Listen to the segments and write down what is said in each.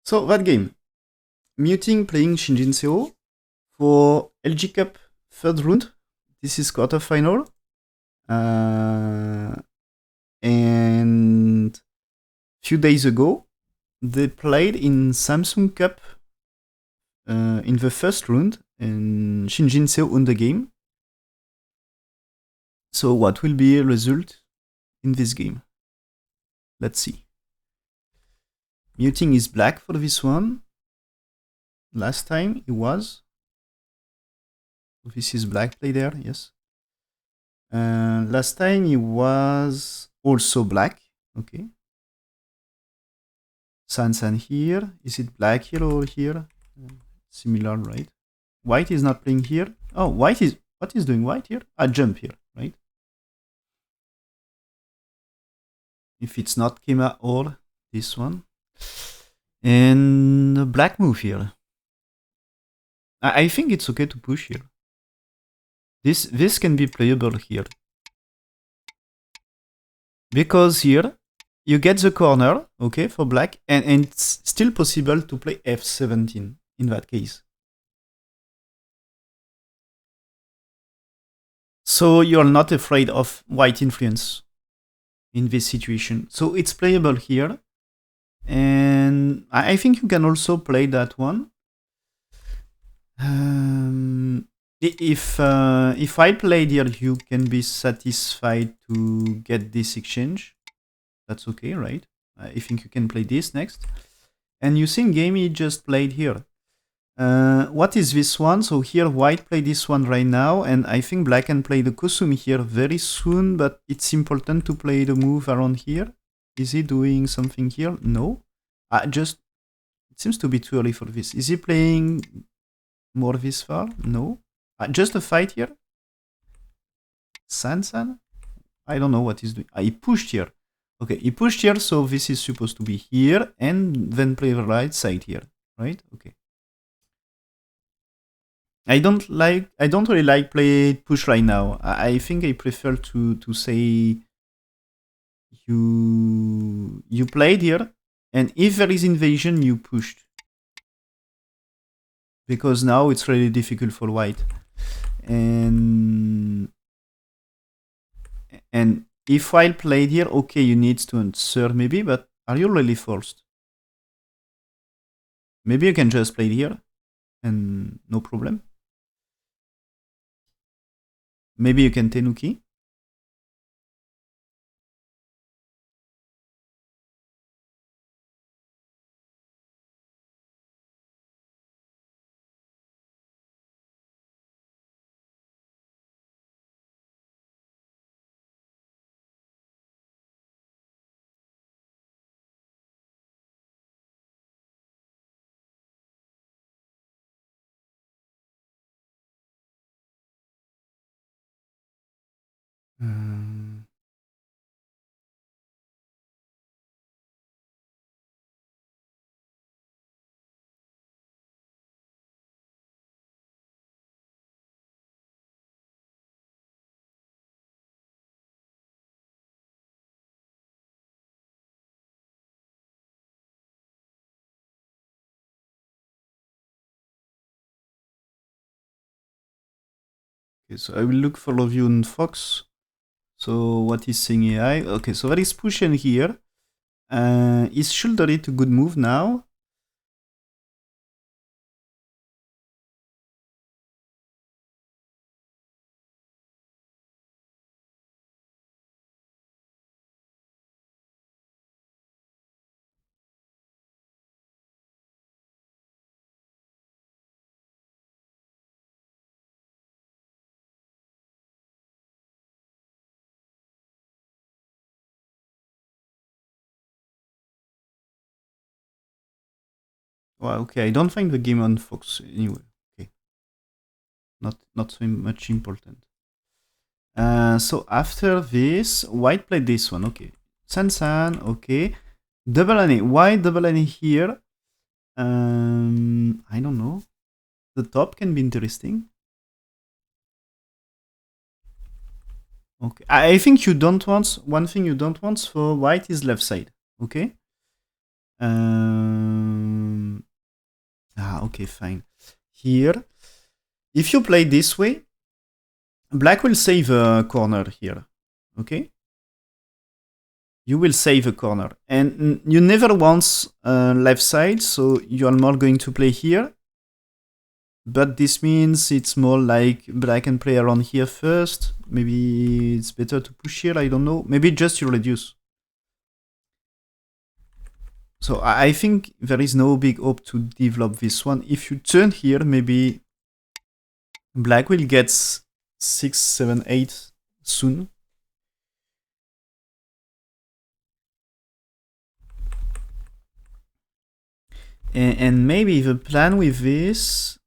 So that game, Yuting playing Shin Jinseo for LG Cup third round. This is quarterfinal. And few days ago, they played in Samsung Cup in the first round, and Shin Jinseo won the game. So what will be a result in this game? Let's see. Yuting is black for this one. Last time he was. This is black play there, yes. Last time he was also black. Okay. San here. Is it black here or here? Similar, right? White is not playing here. Oh, white is... What is doing white here? I jump here, right? If it's not Kema or this one. And black move here. I think it's okay to push here. This can be playable here. Because here, you get the corner, okay, for black, and it's still possible to play f17 in that case. So you're not afraid of white influence in this situation. So it's playable here. And I think you can also play that one. If I played here, you can be satisfied to get this exchange. That's okay, right? I think you can play this next. And you think Gamey just played here. What is this one? So here white play this one right now, and I think black can play the Kusumi here very soon, but it's important to play the move around here. Is he doing something here? No. It seems to be too early for this. Is he playing more this far? No. Just a fight here? San? I don't know what he's doing. He pushed here. Okay, he pushed here, so this is supposed to be here, and then play the right side here, right? Okay. I don't really like play push right now. I think I prefer to say you played here, and if there is invasion, you pushed. Because now it's really difficult for white. And if white played here, okay, you need to answer maybe, but are you really forced? Maybe you can just play here, and no problem. Maybe you can Tenuki. Okay, so I will look for you on Fox. So what is saying AI? Okay, so that is pushing here. Is shoulder it a good move now? Well, okay, I don't find the game on Fox anyway. Okay, not so much important. So after this, white played this one. Okay, San, okay. Double NA. Why double NA here? I don't know. The top can be interesting. Okay, I think you don't want... One thing you don't want for white is left side. Okay? Okay, fine. Here, if you play this way, black will save a corner here. Okay? You will save a corner. And you never want left side, so you are more going to play here. But this means it's more like black can play around here first. Maybe it's better to push here, I don't know. Maybe just you reduce. So I think there is no big hope to develop this one. If you turn here, maybe black will get 6, 7, 8 soon. And maybe the plan with this...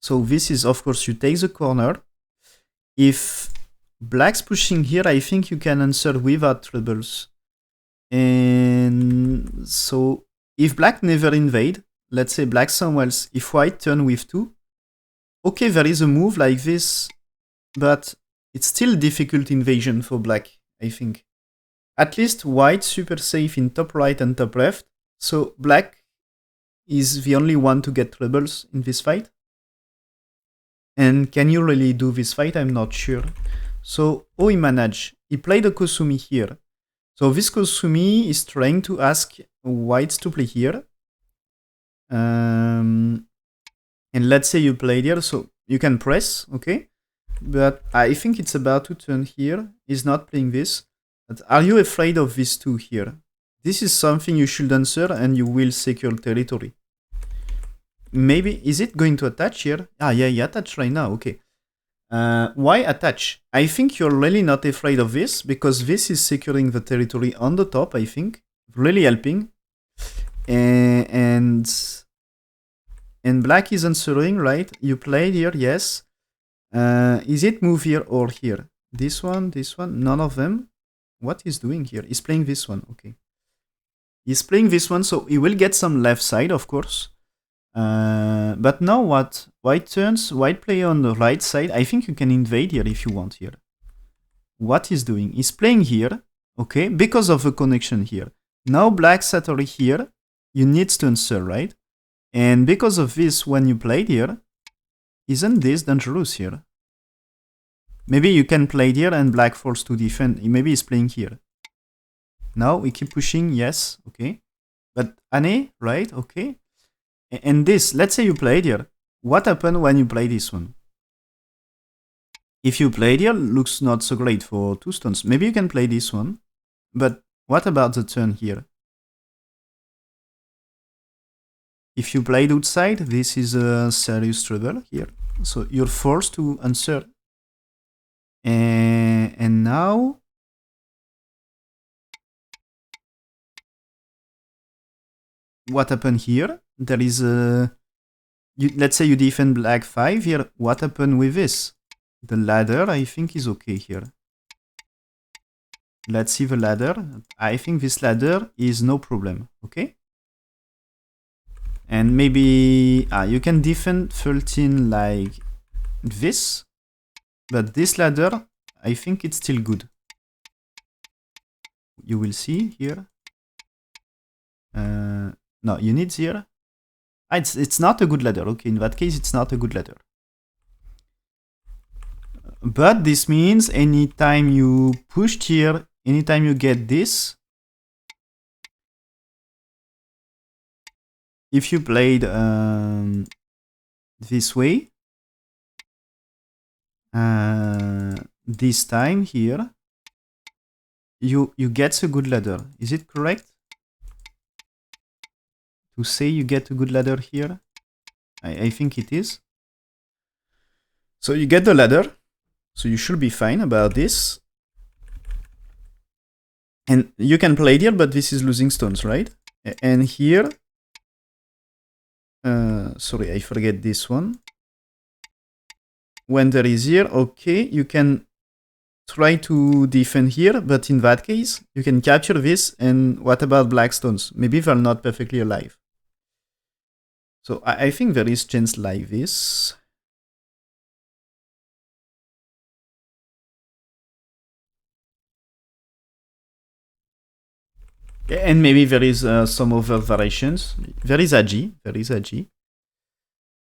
So this is, of course, you take the corner. If black's pushing here, I think you can answer without troubles. And so if black never invade, let's say black somewhere else, if white turn with 2, okay, there is a move like this, but it's still difficult invasion for black, I think. At least white super safe in top right and top left, so black is the only one to get troubles in this fight. And can you really do this fight? I'm not sure. So how he managed? He played a Kosumi here. So this Kosumi is trying to ask whites to play here. And let's say you played here, so you can press, okay? But I think it's about to turn here. He's not playing this. But are you afraid of these two here? This is something you should answer and you will secure territory. Maybe, is it going to attach here? Ah, yeah, he attached right now, okay. Why attach? I think you're really not afraid of this, because this is securing the territory on the top, I think. Really helping. And black is answering, right? You played here, yes. Is it move here or here? This one, none of them. What he's doing here? He's playing this one, okay. He's playing this one, so he will get some left side, of course. But now what? White turns, white play on the right side. I think you can invade here if you want here. What he's doing? He's playing here, okay, because of the connection here. Now black Satori here, you need to answer, right? And because of this, when you played here, isn't this dangerous here? Maybe you can play here and black forced to defend. Maybe he's playing here. Now we keep pushing, yes, okay. But Ane, right, okay. And this, let's say you played here. What happened when you play this one? If you played here, looks not so great for 2 stones. Maybe you can play this one. But what about the turn here? If you played outside, this is a serious trouble here. So you're forced to answer. And now... what happened here? There is a... let's say you defend black 5 here. What happened with this? The ladder, I think, is okay here. Let's see the ladder. I think this ladder is no problem, okay? And maybe you can defend 13 like this. But this ladder, I think it's still good. You will see here. No, you need here. It's not a good ladder. Okay, in that case, it's not a good ladder. But this means anytime you pushed here, anytime you get this, if you played this way, this time here, you get a good ladder. Is it correct to say you get a good ladder here? I think it is. So you get the ladder. So you should be fine about this. And you can play here, but this is losing stones, right? And here... sorry, I forget this one. When there is here, okay, you can try to defend here, but in that case, you can capture this, and what about black stones? Maybe they're not perfectly alive. So I think there is chance like this. And maybe there is some other variations. There is Agi.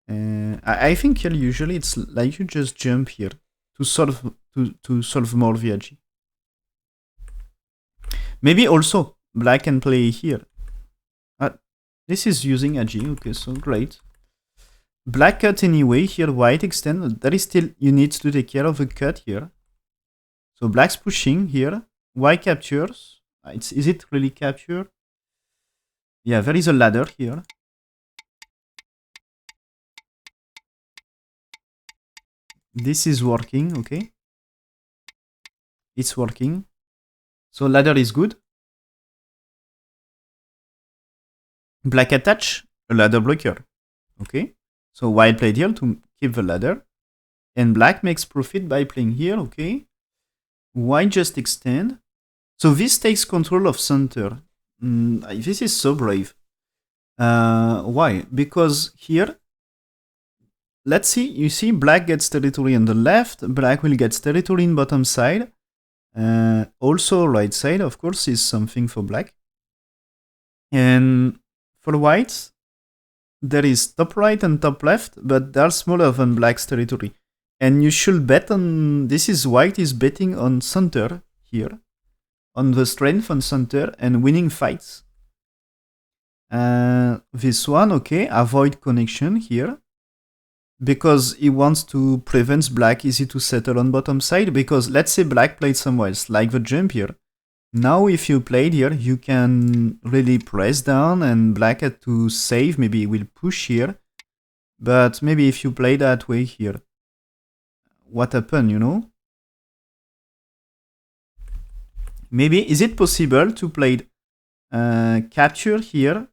I think here usually it's like you just jump here to solve more VG. Maybe also black can play here. This is using AG, okay, so great. Black cut anyway, here white extend. There is still, you need to take care of a cut here. So black's pushing here. White captures. Is it really capture? Yeah, there is a ladder here. This is working, okay. It's working. So ladder is good. Black attach a ladder blocker. Okay. So white played here to keep the ladder. And black makes profit by playing here, okay. White just extend. So this takes control of center. This is so brave. Why? Because here, let's see, you see black gets territory on the left, black will get territory in bottom side. Also right side, of course, is something for black. And for white, there is top right and top left, but they're smaller than black's territory. And you should bet on, this is white is betting on center here, on the strength on center and winning fights. This one, okay, avoid connection here, because he wants to prevent black easy to settle on bottom side, because let's say black played somewhere else, like the jump here. Now if you played here, you can really press down and black had to save, maybe he will push here. But maybe if you play that way here, what happened, you know? Maybe, is it possible to play capture here?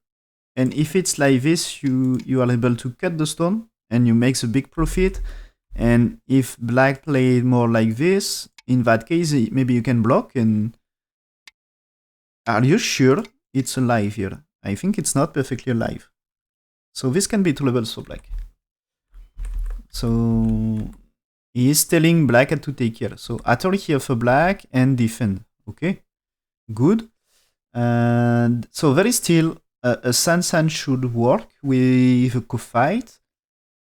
And if it's like this, you are able to cut the stone and you make a big profit. And if black played more like this, in that case, maybe you can block. And are you sure it's alive here? I think it's not perfectly alive. So this can be 2 levels for black. So he is telling black had to take care. So attack here for black and defend. Okay, good. And so there is still a San should work with a co-fight.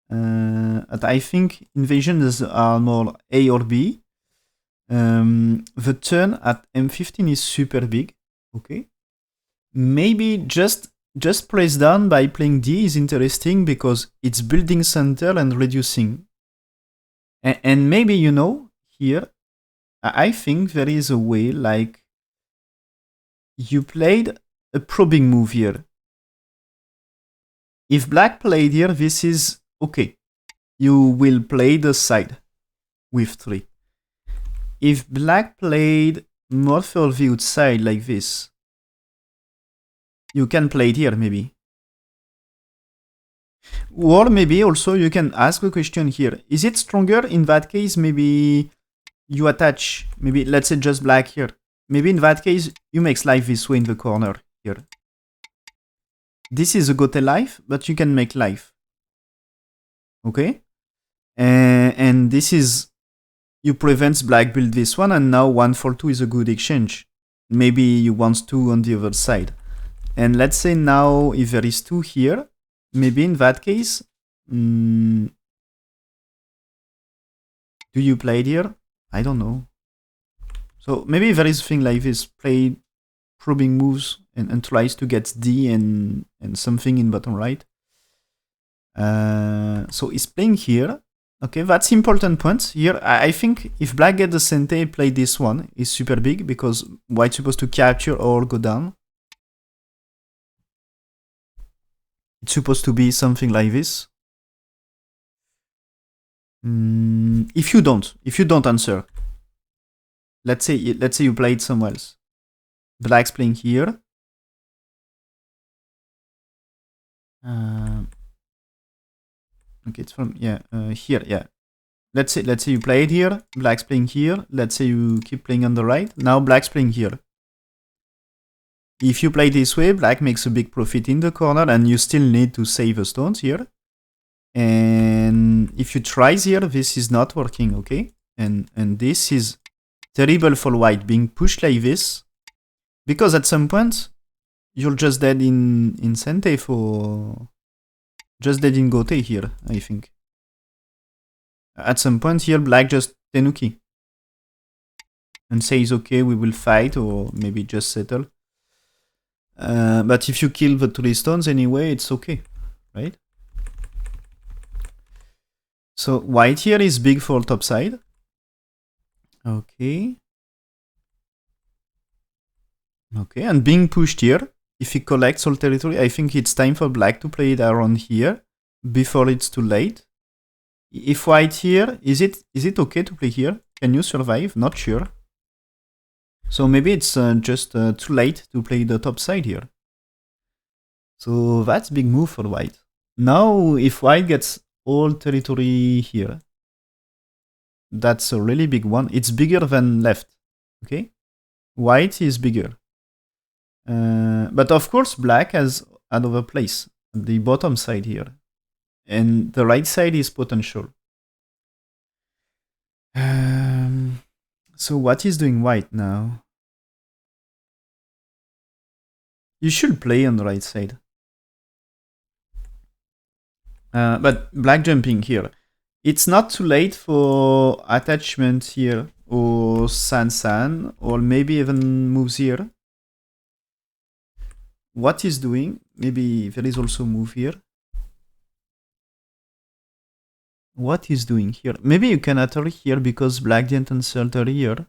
But I think invasions are more A or B. The turn at M15 is super big. Okay, maybe just press down by playing D is interesting because it's building center and reducing. And maybe, you know, here, I think there is a way, like, you played a probing move here. If black played here, this is okay. You will play the side with 3. If black played more for the outside like this, you can play it here maybe. Or maybe also you can ask a question here. Is it stronger? In that case, maybe you attach, maybe let's say just black here. Maybe in that case, you make life this way in the corner here. This is a gote life, but you can make life. Okay? And this is, you prevent black build this one, and now 1 for 2 is a good exchange. Maybe you want 2 on the other side. And let's say now if there is 2 here, maybe in that case, do you play it here? I don't know. So maybe there is a thing like this, play probing moves and tries to get D and something in bottom right. So he's playing here. Okay, that's important point. Here, I think if black gets the Sente, play this one, is super big because white's supposed to capture or go down. It's supposed to be something like this. If you don't answer, let's say you played somewhere else. Black's playing here. Okay, it's from here. Yeah. Let's say you play it here. Black's playing here. Let's say you keep playing on the right. Now black's playing here. If you play this way, black makes a big profit in the corner, and you still need to save the stones here. And if you try here, this is not working, okay? And this is terrible for white, being pushed like this, because at some point you're just dead in Sente for Just they didn't go take here, I think. At some point here, black just tenuki. And says, okay, we will fight, or maybe just settle. But if you kill the 3 stones anyway, it's okay, right? So white here is big for top side. Okay. Okay, and being pushed here, if he collects all territory, I think it's time for black to play it around here before it's too late. If white here, is it okay to play here? Can you survive? Not sure. So maybe it's just too late to play the top side here. So that's big move for white. Now, if white gets all territory here, that's a really big one. It's bigger than left, okay? White is bigger. But of course, black has another place, the bottom side here. And the right side is potential. So what is doing white now? You should play on the right side. But black jumping here. It's not too late for attachment here, or san, or maybe even moves here. What is doing? Maybe there is also move here. What is doing here? Maybe you can attack here because black didn't answer here.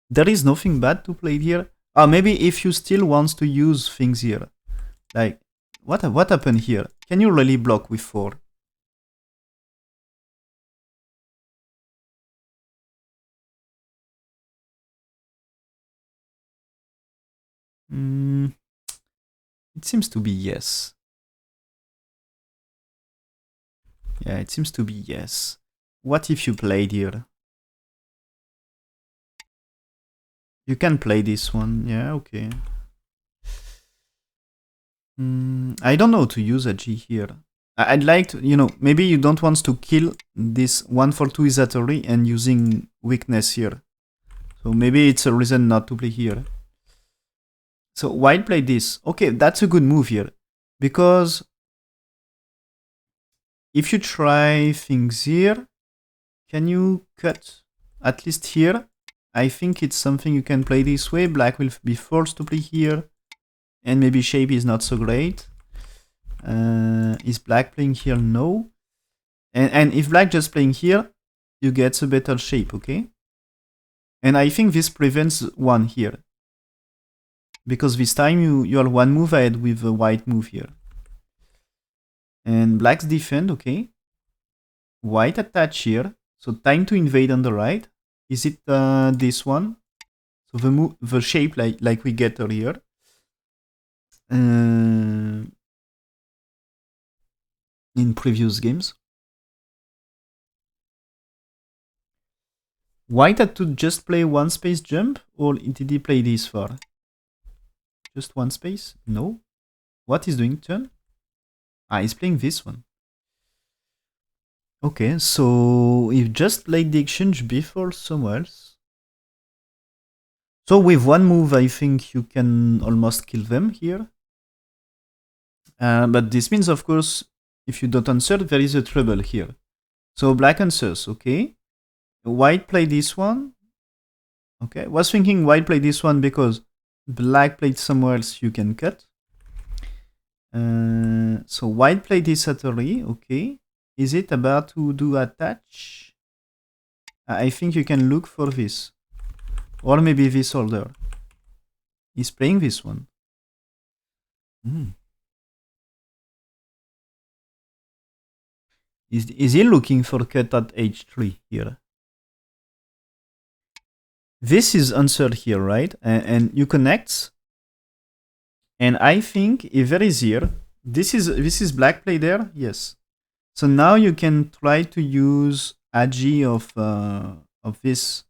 There is nothing bad to play here. Ah, maybe if you still wants to use things here. Like, what happened here? Can you really block with 4? It seems to be yes. Yeah, it seems to be yes. What if you played here? You can play this one. Yeah, okay. I don't know how to use a G here. I'd like to, maybe you don't want to kill this 1 for 2 Isatori and using weakness here. So maybe it's a reason not to play here. So white played this. Okay, that's a good move here. Because if you try things here, can you cut at least here? I think it's something you can play this way. Black will be forced to play here. And maybe shape is not so great. Is black playing here? No. And if black just playing here, you get a better shape, okay? And I think this prevents 1 here. Because this time you are 1 move ahead with a white move here. And black's defend, okay? White attach here. So time to invade on the right. Is it this one? So the shape like we get earlier. In previous games. White had to just play 1 space jump, or did he play this far? Just 1 space? No. What is doing turn? Ah, he's playing this one. Okay, so he just played the exchange before somewhere else. So with 1 move, I think you can almost kill them here. But this means, of course, if you don't answer, there is a trouble here. So black answers, okay. White played this one. Okay, was thinking white played this one because black played somewhere else you can cut. So white played this Satori, okay. Is it about to do attach? I think you can look for this. Or maybe this order. He's playing this one. Is he looking for cut at h3 here? This is answered here, right? And you connect. And I think if there is here, this is black play there, yes. So now you can try to use agi of this,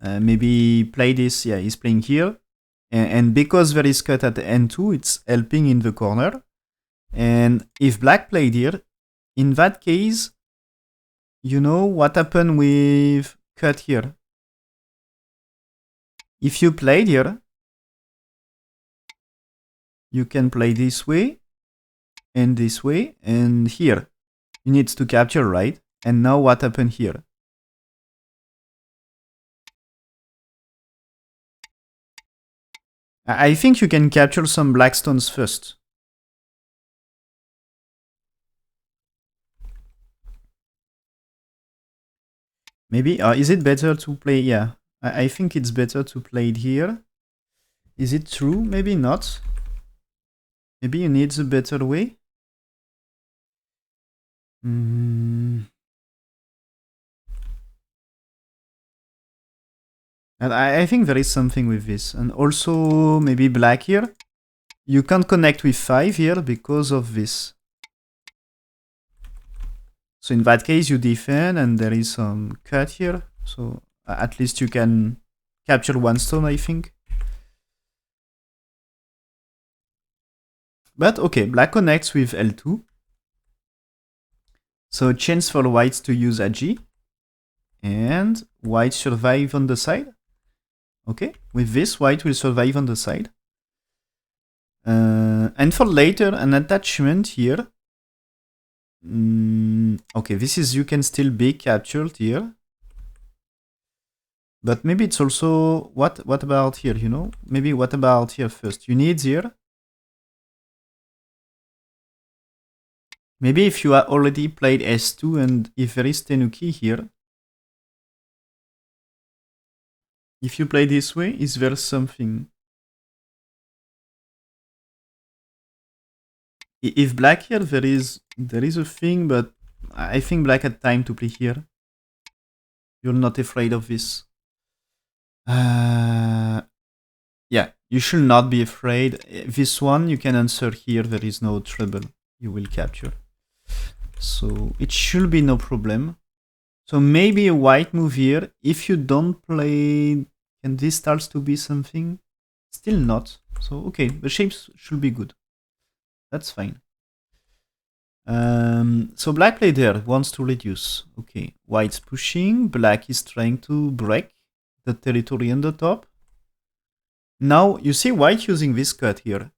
maybe play this. Yeah, he's playing here, and because there is cut at n2, it's helping in the corner. And if black played here, in that case, you know what happened with cut here. If you played here, you can play this way, and this way, and here. You need to capture, right? And now what happened here? I think you can capture some black stones first. Maybe, is it better to play? Yeah, I think it's better to play it here. Is it true? Maybe not. Maybe you need a better way. And I think there is something with this. And also, maybe black here. You can't connect with 5 here because of this. So in that case, you defend and there is some cut here. So at least you can capture 1 stone, I think. But okay, black connects with L2. So chance for whites to use AG. And white survive on the side. Okay, with this, white will survive on the side. And for later, an attachment here. Okay, this is, you can still be captured here. But maybe it's also, what about here, you know? Maybe what about here first? You need here. Maybe if you already played S2 and if there is Tenuki here. If you play this way, is there something? If black here, there is a thing, but I think black had time to play here. You're not afraid of this. Yeah, you should not be afraid. This one, you can answer here. There is no trouble. You will capture. So it should be no problem. So maybe a white move here. If you don't play, can this starts to be something? Still not. So okay, the shapes should be good. That's fine. So black play there, wants to reduce. Okay, white's pushing. Black is trying to break the territory on the top. Now you see white using this cut here.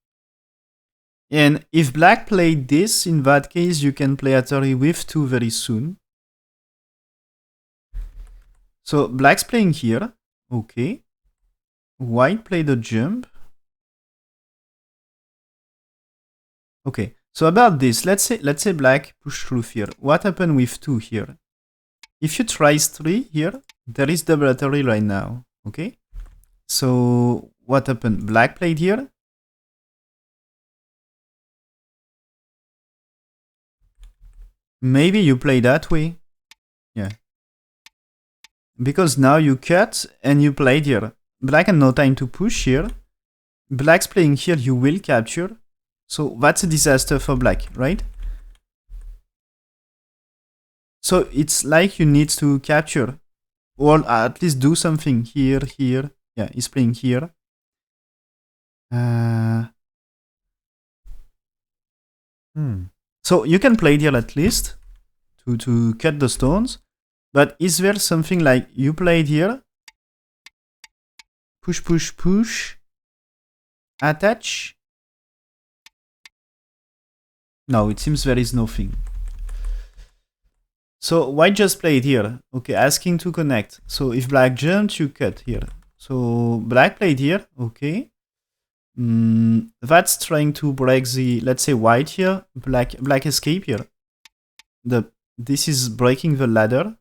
And if black played this, in that case, you can play Atari with 2 very soon. So black's playing here. Okay. White played a jump. Okay. So about this, let's say black push through here. What happened with 2 here? If you try 3 here, there is double Atari right now. Okay. So what happened? Black played here. Maybe you play that way. Yeah. Because now you cut and you played here. Black had no time to push here. Black's playing here, you will capture. So that's a disaster for black, right? So it's like you need to capture. Or at least do something here, here. Yeah, he's playing here. So you can play here at least to cut the stones. But is there something like you played here? Push, push, push. Attach. No, it seems there is nothing. So white just played here. Okay, asking to connect. So if black jumped, you cut here. So black played here. Okay. That's trying to break the, let's say white here. Black escape here. This is breaking the ladder.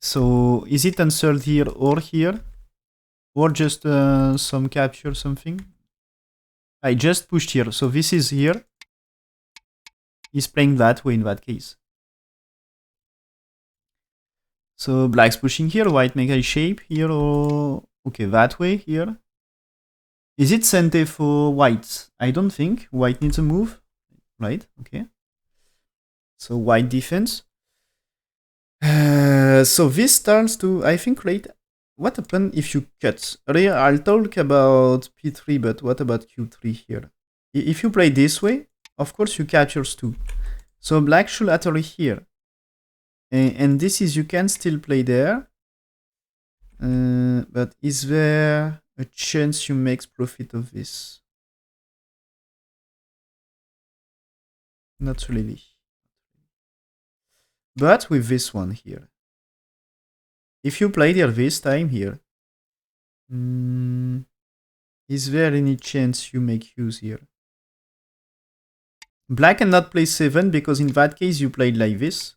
So is it answered here or here? Or just some capture something? I just pushed here. So this is here. He's playing that way in that case. So black's pushing here. White make a shape here or... Okay, that way here. Is it Sente for white? I don't think. White needs a move. Right, okay. So white defense. So this starts to, I think, rate. What happened if you cut? I'll talk about P3, but what about Q3 here? If you play this way, of course you captures 2. So black should Atari here. And this is, you can still play there. But is there a chance you make profit of this? Not really. But with this one here. If you played here this time here, is there any chance you make use here? Black cannot play 7 because in that case you played like this.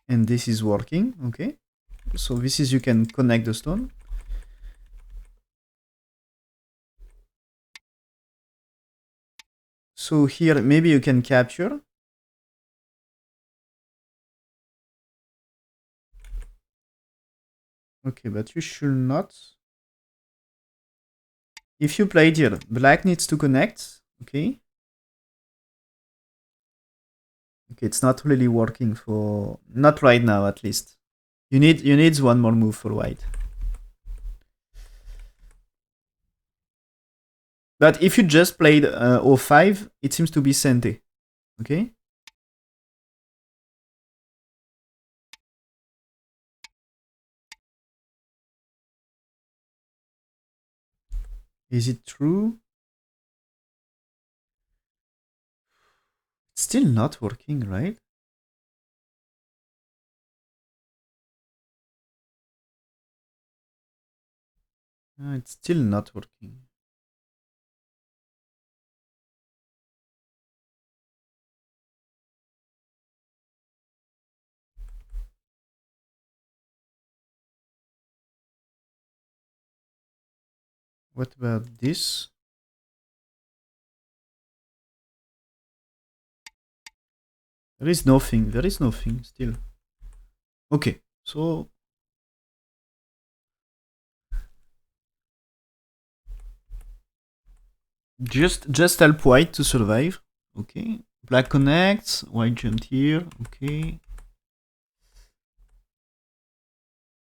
And this is working, okay? So this is you can connect the stone. So here maybe you can capture. Okay, but you should not. If you played here, black needs to connect, okay? Okay, it's not really working for, not right now at least. You need one more move for white. But if you just played 05, it seems to be Sente, okay? Is it true? It's still not working, right? It's still not working. What about this? There is nothing still. Okay, so just help white to survive. Okay, black connects, white jumped here. Okay.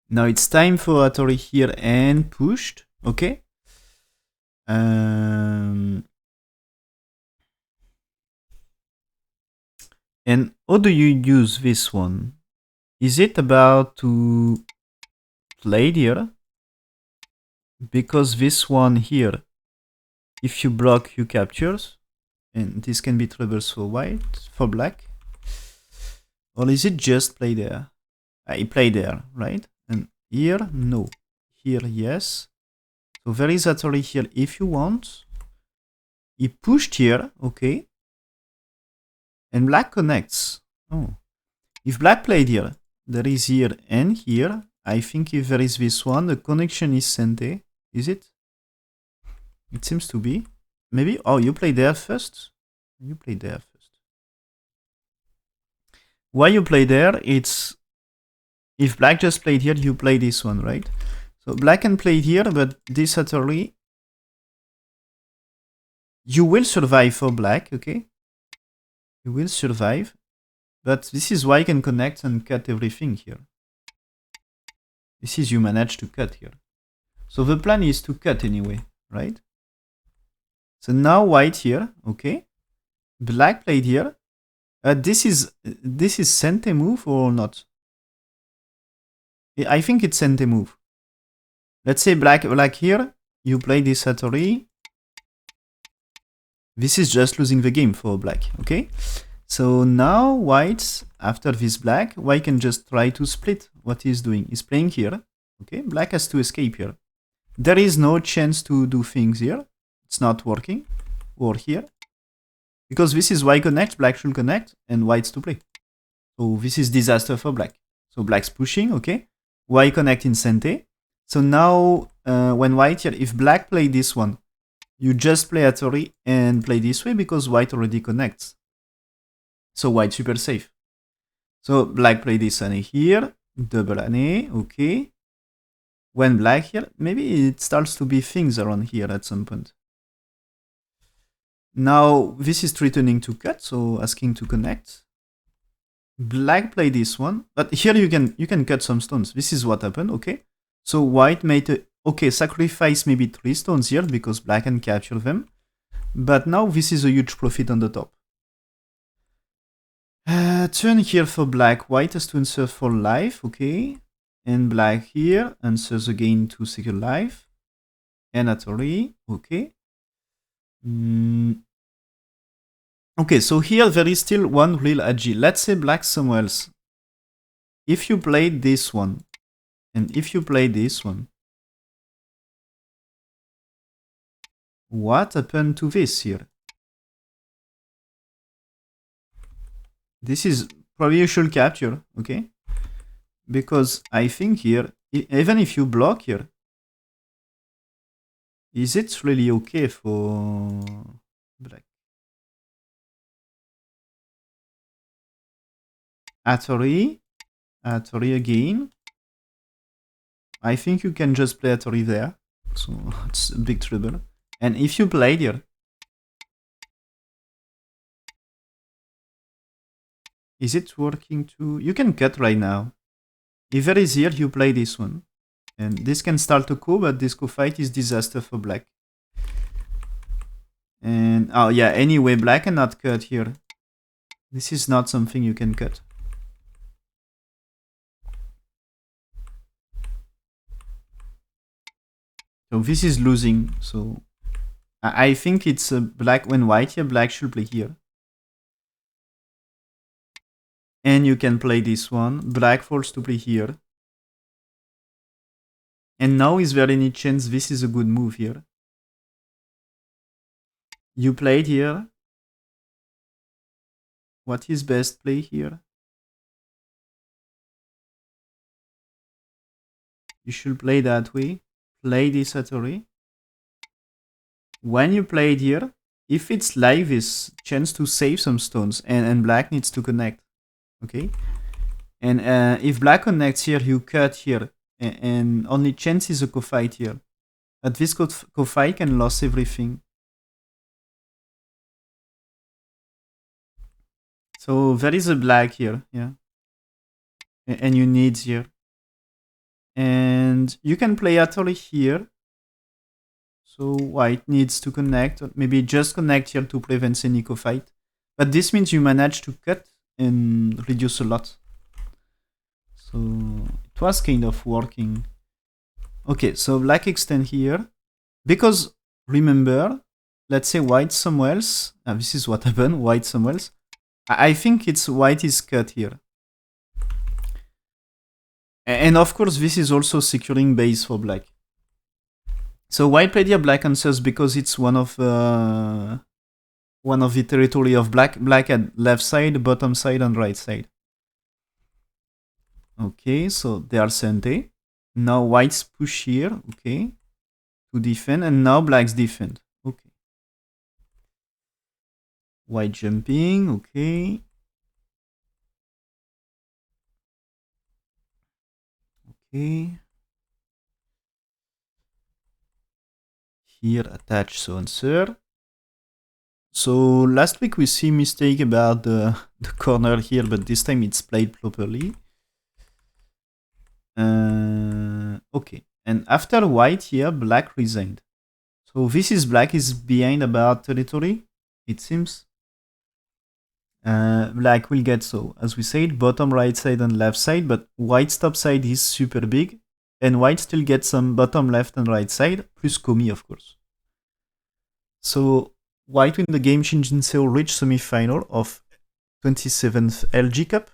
Now it's time for Hattori here and pushed. Okay. And how do you use this one? Is it about to play here? Because this one here, if you block, you captures. And this can be traversed for white, for black. Or is it just play there? I play there, right? And here, no. Here, yes. So there is Hattori here if you want. He pushed here, okay. And black connects. Oh. If black played here, there is here and here. I think if there is this one, the connection is Sente. Is it? It seems to be. Maybe. Oh, you play there first? You play there first. Why you play there? It's. If black just played here, you play this one, right? So black can play here, but this Hattori. You will survive for black, okay? You will survive. But this is why I can connect and cut everything here. This is you manage to cut here. So the plan is to cut anyway, right? So now white here, okay. Black played here. This is Sente move or not? I think it's Sente move. Let's say black here. You play this Hattori. This is just losing the game for black, okay? So now white, after this black, white can just try to split what he's doing. He's playing here, okay? Black has to escape here. There is no chance to do things here. It's not working. Or here. Because this is white connect, black should connect, and white's to play. So this is disaster for black. So black's pushing, okay? White connect in Sente. So now, when white here, if black play this one, you just play Hattori and play this way because white already connects. So white super safe. So black play this ane here, double ane, okay. When black here, maybe it starts to be things around here at some point. Now this is threatening to cut, so asking to connect. Black play this one, but here you can cut some stones. This is what happened, okay. So white made okay, sacrifice maybe 3 stones here because black can capture them. But now this is a huge profit on the top. Turn here for black. White has to answer for life, okay. And black here answers again to secure life. And Hattori, okay. Okay, so here there is still one real edgy. Let's say black somewhere else. If you played this one, and if you play this one, what happened to this here? This is probably you should capture, okay? Because I think here, even if you block here, is it really okay for black? Atari again. I think you can just play Atari there, so it's a big trouble. And if you played here, is it working too? You can cut right now. If there is here, you play this one. And this can start a coup, but this coup fight is disaster for black. And, oh yeah, anyway, black cannot cut here. This is not something you can cut. So this is losing, so I think it's black when white here, black should play here. And you can play this one. Black falls to play here. And now is there any chance this is a good move here? You played here. What is best play here? You should play that way. Play this Atari. When you play it here, if it's live, is chance to save some stones, and black needs to connect. Okay? And if black connects here, you cut here, and only chance is a co-fight here. But this co-fight can lose everything. So there is a black here, yeah. And you need here. And you can play Atari here. So white needs to connect, or maybe just connect here to prevent any co-fight. But this means you manage to cut and reduce a lot. So it was kind of working. Okay, so black extend here. Because remember, let's say white somewhere else. This is what happened, white somewhere else. I think it's white is cut here. And of course, this is also securing base for black. So white played here, black answers because it's one of the territory of black. Black at left side, bottom side, and right side. Okay, so they are sente. Now white's push here, okay, to defend, and now black's defend. Okay. White jumping, okay. Okay. Here attach so answer. So last week we see mistake about the corner here, but this time it's played properly. Okay, and after white here, black resigned. So this is black is behind about territory, it seems. Black will get, so as we said, bottom right side and left side, but white's top side is super big, and white still gets some bottom left and right side, plus Komi, of course. So white win the game. Shin Jinseo reached semi-final of 27th LG Cup.